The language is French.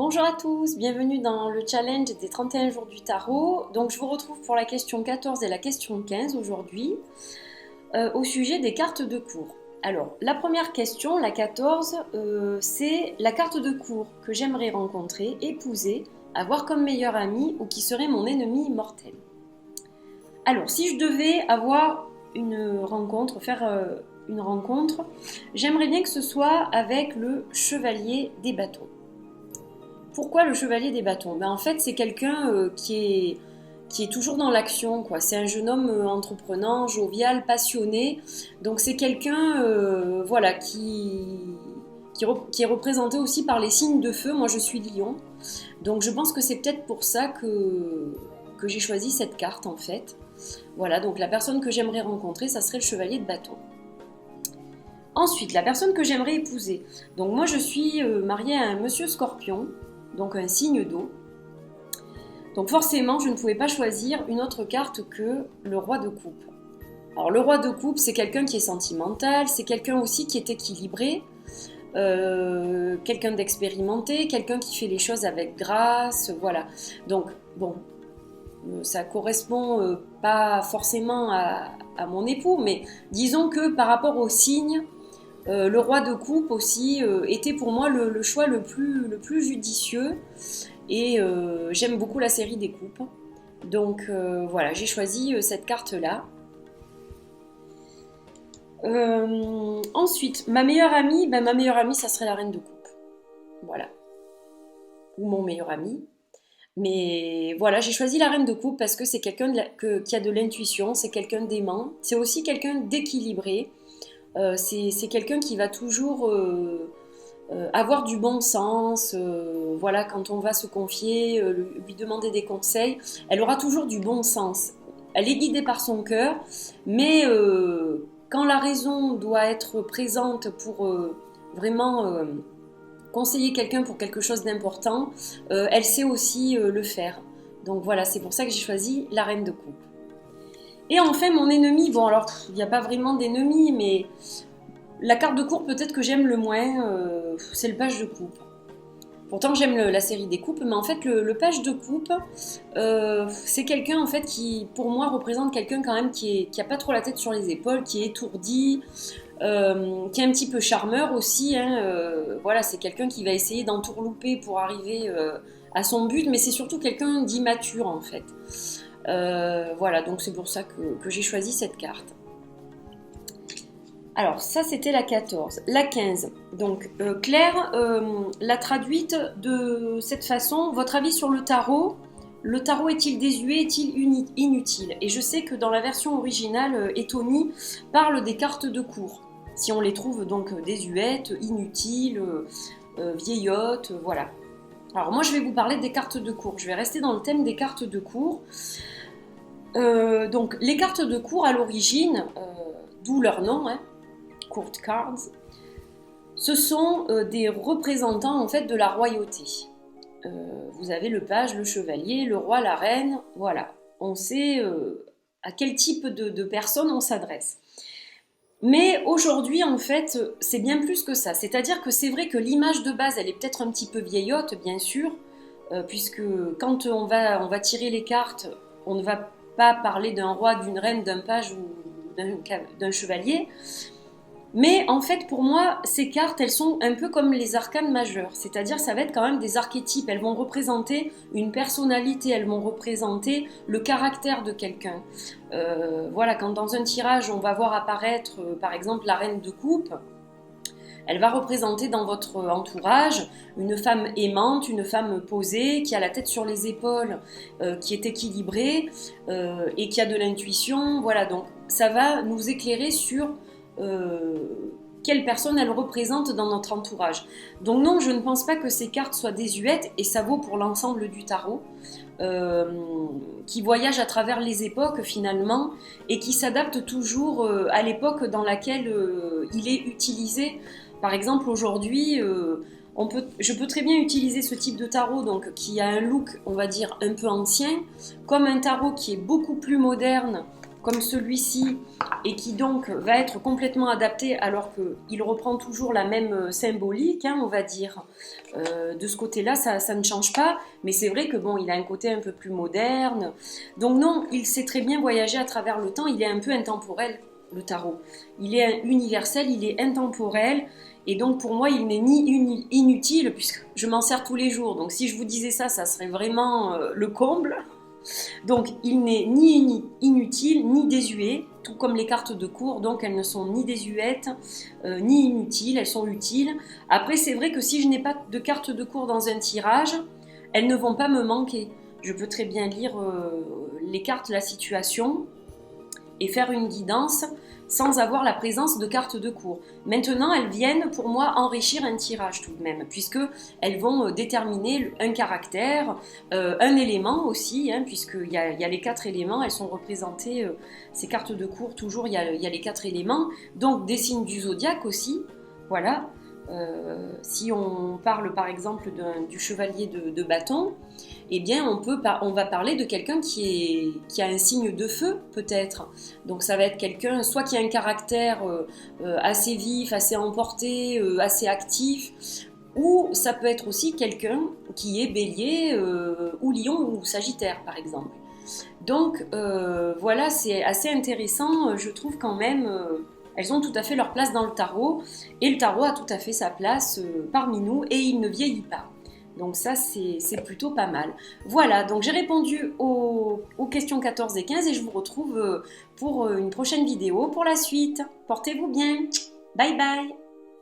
Bonjour à tous, bienvenue dans le challenge des 31 jours du tarot. Donc je vous retrouve pour la question 14 et la question 15 aujourd'hui au sujet des cartes de cour. Alors la première question, la 14, c'est la carte de cour que j'aimerais rencontrer, épouser, avoir comme meilleur ami ou qui serait mon ennemi mortel. Alors si je devais avoir une rencontre, une rencontre, j'aimerais bien que ce soit avec le chevalier des bâtons. Pourquoi le chevalier des bâtons? En fait, c'est quelqu'un qui est toujours dans l'action, quoi. C'est un jeune homme entreprenant, jovial, passionné. Donc c'est quelqu'un voilà, qui est représenté aussi par les signes de feu. Moi, je suis Lion. Donc je pense que c'est peut-être pour ça que j'ai choisi cette carte, en fait. Voilà, donc la personne que j'aimerais rencontrer, ça serait le chevalier de bâton. Ensuite, la personne que j'aimerais épouser. Donc moi, je suis mariée à un monsieur Scorpion, donc un signe d'eau. Donc forcément, je ne pouvais pas choisir une autre carte que le roi de coupe. Alors le roi de coupe, c'est quelqu'un qui est sentimental, c'est quelqu'un aussi qui est équilibré, quelqu'un d'expérimenté, quelqu'un qui fait les choses avec grâce, voilà. Donc bon, ça correspond pas forcément à mon époux, mais disons que par rapport au signe, le roi de coupe aussi était pour moi le choix le plus judicieux et j'aime beaucoup la série des coupes. Donc voilà, j'ai choisi cette carte-là. Ensuite, ma meilleure amie, ça serait la reine de coupe. Voilà. Ou mon meilleur ami. Mais voilà, j'ai choisi la reine de coupe parce que c'est quelqu'un qui a de l'intuition, c'est quelqu'un d'aimant, c'est aussi quelqu'un d'équilibré. C'est quelqu'un qui va toujours avoir du bon sens. Voilà, quand on va se confier, lui demander des conseils, elle aura toujours du bon sens. Elle est guidée par son cœur, mais quand la raison doit être présente pour vraiment conseiller quelqu'un pour quelque chose d'important, elle sait aussi le faire. Donc voilà, c'est pour ça que j'ai choisi la reine de coupe. Et enfin, mon ennemi, bon alors, il n'y a pas vraiment d'ennemi, mais la carte de cour peut-être que j'aime le moins, c'est le page de coupe. Pourtant j'aime la série des coupes, mais en fait le page de coupe, c'est quelqu'un en fait qui, pour moi, représente quelqu'un quand même qui a pas trop la tête sur les épaules, qui est étourdi, qui est un petit peu charmeur aussi. Hein, voilà, c'est quelqu'un qui va essayer d'entourlouper pour arriver à son but, mais c'est surtout quelqu'un d'immature en fait. Voilà, donc c'est pour ça que j'ai choisi cette carte. Alors, ça, c'était la 14. La 15. Donc, Claire l'a traduite de cette façon. Votre avis sur le tarot? Le tarot est-il désuet? Est-il inutile? Et je sais que dans la version originale, Etony parle des cartes de cour. Si on les trouve donc désuètes, inutiles, vieillottes, voilà. Alors, moi, je vais vous parler des cartes de cour. Je vais rester dans le thème des cartes de cour. Donc, les cartes de cour, à l'origine, d'où leur nom, hein, court cards, ce sont des représentants en fait de la royauté. Vous avez le page, le chevalier, le roi, la reine, voilà. On sait à quel type de personnes on s'adresse. Mais aujourd'hui, en fait, c'est bien plus que ça. C'est-à-dire que c'est vrai que l'image de base, elle est peut-être un petit peu vieillotte, bien sûr, puisque quand on va tirer les cartes, on ne va pas parler d'un roi, d'une reine, d'un page ou d'un chevalier. Mais en fait, pour moi, ces cartes, elles sont un peu comme les arcanes majeures. C'est-à-dire, ça va être quand même des archétypes. Elles vont représenter une personnalité, elles vont représenter le caractère de quelqu'un. Voilà, quand dans un tirage, on va voir apparaître, par exemple, la reine de coupe, elle va représenter dans votre entourage une femme aimante, une femme posée, qui a la tête sur les épaules, qui est équilibrée et qui a de l'intuition. Voilà, donc ça va nous éclairer sur quelle personne elle représente dans notre entourage. Donc non, je ne pense pas que ces cartes soient désuètes, et ça vaut pour l'ensemble du tarot, qui voyage à travers les époques finalement, et qui s'adapte toujours à l'époque dans laquelle il est utilisé. Par exemple, aujourd'hui, je peux très bien utiliser ce type de tarot, donc qui a un look, on va dire, un peu ancien, comme un tarot qui est beaucoup plus moderne, comme celui-ci, et qui donc va être complètement adapté alors qu'il reprend toujours la même symbolique, hein, on va dire. De ce côté-là, ça ne change pas, mais c'est vrai que bon, il a un côté un peu plus moderne. Donc non, il sait très bien voyager à travers le temps, il est un peu intemporel, le tarot. Il est universel, il est intemporel, et donc pour moi, il n'est ni inutile, puisque je m'en sers tous les jours. Donc si je vous disais ça, ça serait vraiment le comble. Donc il n'est ni inutile ni désuet, tout comme les cartes de cours, donc elles ne sont ni désuètes ni inutiles, elles sont utiles. Après c'est vrai que si je n'ai pas de cartes de cours dans un tirage, elles ne vont pas me manquer. Je peux très bien lire les cartes, la situation et faire une guidance sans avoir la présence de cartes de cours. Maintenant, elles viennent pour moi enrichir un tirage tout de même, puisqu'elles vont déterminer un caractère, un élément aussi, hein, puisqu'il y a les 4 éléments, elles sont représentées, ces cartes de cours, toujours il y a les 4 éléments, donc des signes du zodiaque aussi, voilà. Si on parle par exemple du chevalier de bâton, eh bien on va parler de quelqu'un qui a un signe de feu peut-être. Donc ça va être quelqu'un soit qui a un caractère assez vif, assez emporté, assez actif, ou ça peut être aussi quelqu'un qui est bélier ou lion ou sagittaire par exemple. Donc voilà, c'est assez intéressant, je trouve quand même. Elles ont tout à fait leur place dans le tarot, et le tarot a tout à fait sa place parmi nous, et il ne vieillit pas. Donc ça, c'est plutôt pas mal. Voilà, donc j'ai répondu aux questions 14 et 15, et je vous retrouve pour une prochaine vidéo pour la suite. Portez-vous bien. Bye bye.